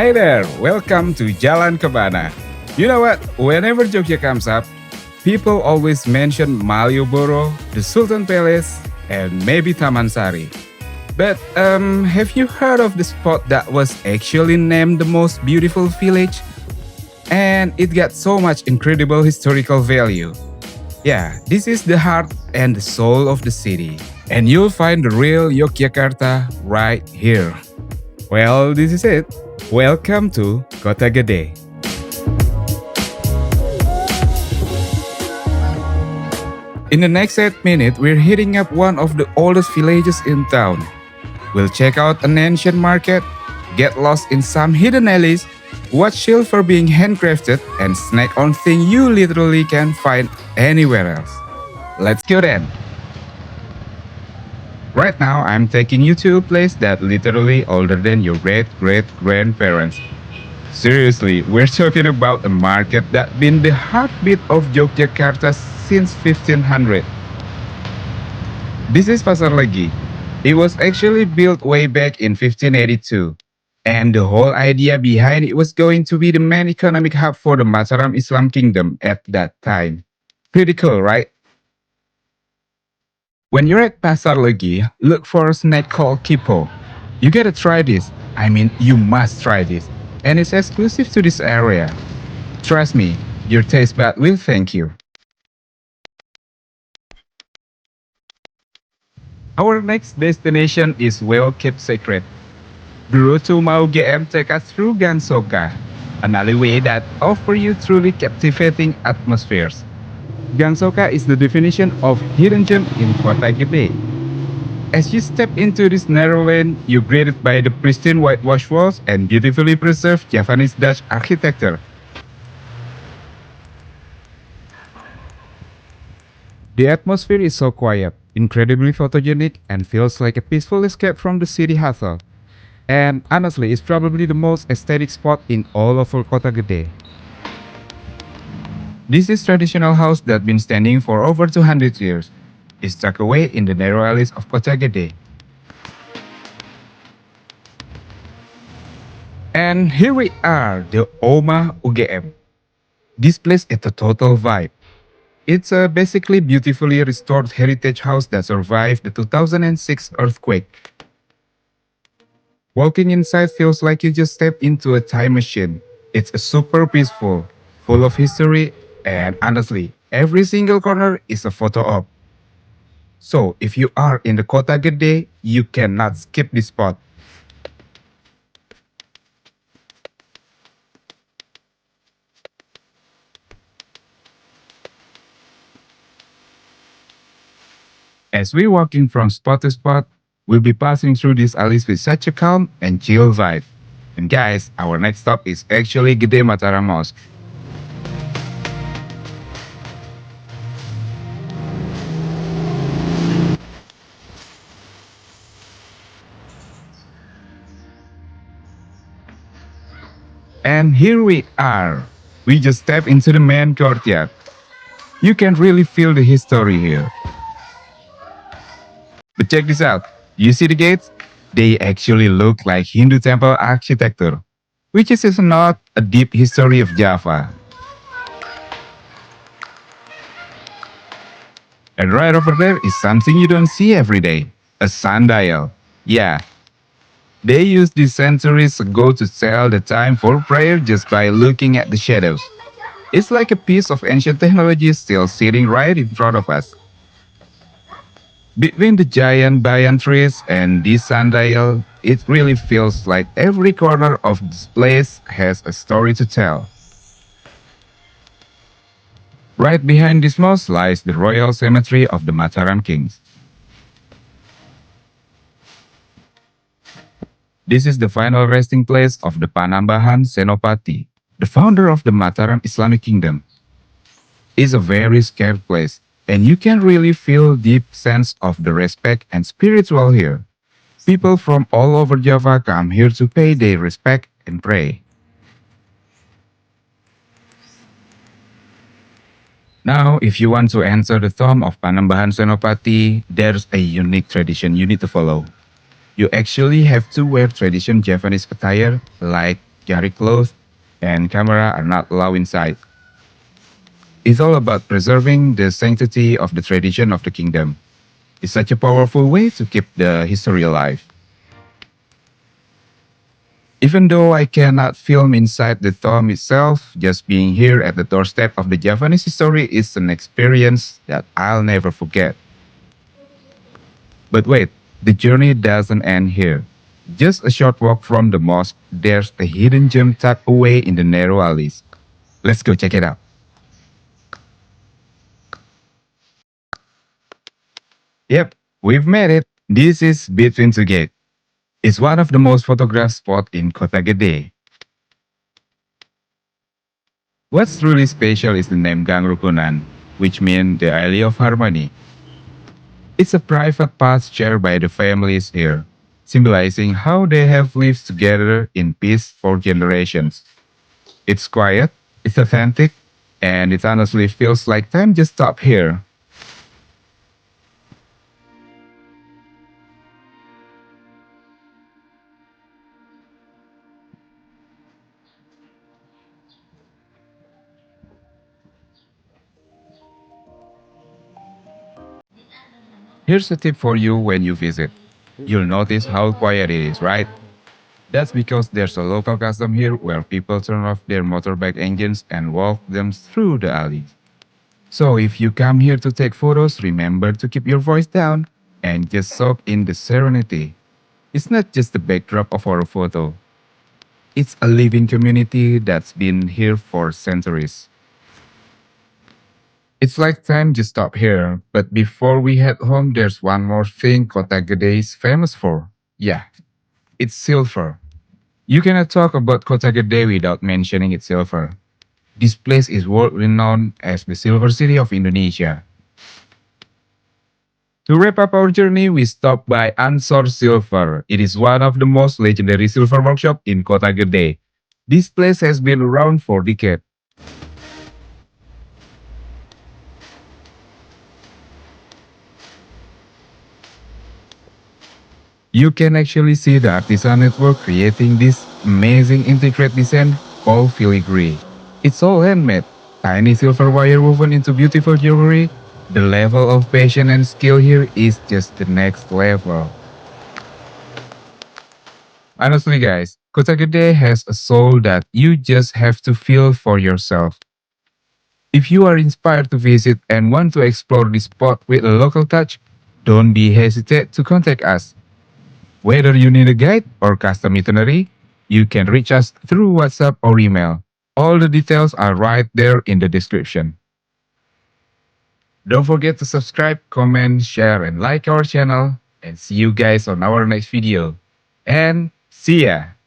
Hi there, welcome to Jalan Kebana. You know what? Whenever Jogja comes up, people always mention Malioboro, the Sultan Palace, and maybe Taman Sari. But have you heard of the spot that was actually named the most beautiful village? And it got so much incredible historical value. Yeah, this is the heart and the soul of the city. And you'll find the real Yogyakarta right here. Well, this is it. Welcome to Kotagede. In the next 8 minutes, we're hitting up one of the oldest villages in town. We'll check out an ancient market, get lost in some hidden alleys, watch silver being handcrafted, and snack on things you literally can't find anywhere else. Let's go then. Right now, I'm taking you to a place that literally older than your great-great-grandparents. Seriously, we're talking about a market that's been the heartbeat of Yogyakarta since 1500. This is Pasar Legi. It was actually built way back in 1582. And the whole idea behind it was going to be the main economic hub for the Mataram Islamic Kingdom at that time. Pretty cool, right? When you're at Pasar Legi, look for a snack called Kipo. You gotta try this. I mean, you must try this. And it's exclusive to this area. Trust me, your taste bud will thank you. Our next destination is well kept secret. The road to Oma UGM takes us through Gangsoka, an alleyway that offers you truly captivating atmospheres. Gangsoka is the definition of hidden gem in Kotagede. As you step into this narrow lane, you're greeted by the pristine whitewashed walls and beautifully preserved Javanese Dutch architecture. The atmosphere is so quiet, incredibly photogenic, and feels like a peaceful escape from the city hustle. And honestly, it's probably the most aesthetic spot in all of Kotagede. This is traditional house that's been standing for over 200 years. It's tucked away in the narrow alleys of Kotagede. And here we are, the Oma UGM. This place is a total vibe. It's a basically beautifully restored heritage house that survived the 2006 earthquake. Walking inside feels like you just stepped into a time machine. It's super peaceful, full of history, and honestly, every single corner is a photo op. So if you are in the Kota Gede, you cannot skip this spot. As we're walking from spot to spot, we'll be passing through these alleys with such a calm and chill vibe. And guys, our next stop is actually Gede Mataram Mosque. And here we are. We just stepped into the main courtyard. You can really feel the history here. But check this out. You see the gates? They actually look like Hindu temple architecture, which is not a deep history of Java. And right over there is something you don't see every day, a sundial. Yeah, they used this centuries ago to tell the time for prayer just by looking at the shadows. It's like a piece of ancient technology still sitting right in front of us. Between the giant banyan trees and this sundial, it really feels like every corner of this place has a story to tell. Right behind this mosque lies the royal cemetery of the Mataram kings. This is the final resting place of the Panambahan Senopati, the founder of the Mataram Islamic Kingdom. It's a very scared place, and you can really feel deep sense of the respect and spiritual here. People from all over Java come here to pay their respect and pray. Now, if you want to enter the tomb of Panambahan Senopati, there's a unique tradition you need to follow. You actually have to wear traditional Javanese attire like jari closed, and camera are not allowed inside. It's all about preserving the sanctity of the tradition of the kingdom. It's such a powerful way to keep the history alive. Even though I cannot film inside the tomb itself, just being here at the doorstep of the Javanese history is an experience that I'll never forget. But wait, the journey doesn't end here. Just a short walk from the mosque, there's a hidden gem tucked away in the narrow alleys. Let's go check it out. Yep, we've made it. This is Between Two Gates. It's one of the most photographed spots in Kotagede. What's really special is the name Gang Rukunan, which means the Alley of Harmony. It's a private path shared by the families here, symbolizing how they have lived together in peace for generations. It's quiet, it's authentic, and it honestly feels like time just stopped here. Here's a tip for you when you visit. You'll notice how quiet it is, right? That's because there's a local custom here where people turn off their motorbike engines and walk them through the alley. So if you come here to take photos, remember to keep your voice down and just soak in the serenity. It's not just the backdrop of our photo. It's a living community that's been here for centuries. It's like time just stopped here, but before we head home, there's one more thing Kota Gede is famous for. Yeah, it's silver. You cannot talk about Kota Gede without mentioning its silver. This place is world renowned as the Silver City of Indonesia. To wrap up our journey, we stopped by Ansor Silver. It is one of the most legendary silver workshops in Kota Gede. This place has been around for decades. You can actually see the artisan network creating this amazing intricate design called Filigree. It's all handmade, tiny silver wire woven into beautiful jewelry. The level of passion and skill here is just the next level. Honestly, guys, Kotagede has a soul that you just have to feel for yourself. If you are inspired to visit and want to explore this spot with a local touch, don't be hesitate to contact us. Whether you need a guide or custom itinerary, you can reach us through WhatsApp or email. All the details are right there in the description. Don't forget to subscribe, comment, share, and like our channel. And see you guys on our next video. And see ya!